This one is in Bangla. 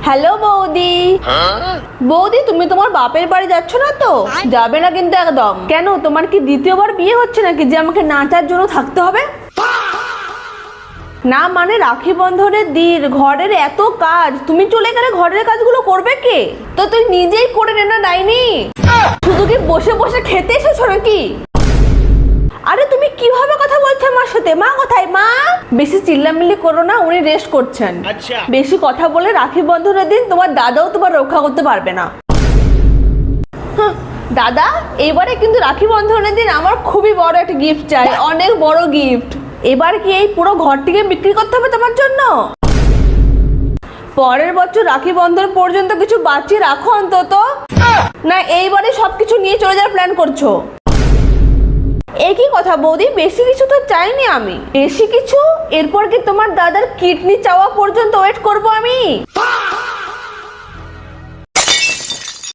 হ্যালো বৌদি। বৌদি তুমি তোমার বাপের বাড়ি যাচ্ছ না তো? যাবে না কিন্তু একদম। কেন, তোমার কি দ্বিতীয়বার বিয়ে হচ্ছে নাকি যে আমাকে নাচার জন্য থাকতে হবে? না মানে রাখি বন্ধনের দিন, ঘরের এত কাজ, তুমি চলে গেলে ঘরের কাজগুলো করবে কে? তো তুই নিজেই করে নে না ডাইনি। শুধু কি বসে বসে খেতে এসেছো নাকি? আরে তুমি কিভাবে কথা বলছো আমার সাথে? মা কোথায়? মা বেশি চিল্লামিল্লি করো না, উনি রেস্ট করছেন। বেশি কথা বলে রাখি বন্ধনের দিন তোমার দাদাও তোমার রক্ষা করতে পারবে না। দাদা, এবারে কিন্তু রাখি বন্ধনের দিন আমার খুবই বড় একটা গিফট চাই, অনেক বড় গিফট। এবার কি এই পুরো ঘরটিকে বিক্রি করতে হবে তোমার জন্য? পরের বছর রাখি বন্ধন পর্যন্ত কিছু বাঁচিয়ে রাখো অন্তত। না এইবারে সবকিছু নিয়ে চলে যাওয়ার প্ল্যান করছো? একই কথা বৌদি, বেশি কিছু তো চাইনি আমি। বেশি কিছু? এরপর কি তোমার দাদার কিডনি চাওয়া পর্যন্ত ওয়েট করবো আমি?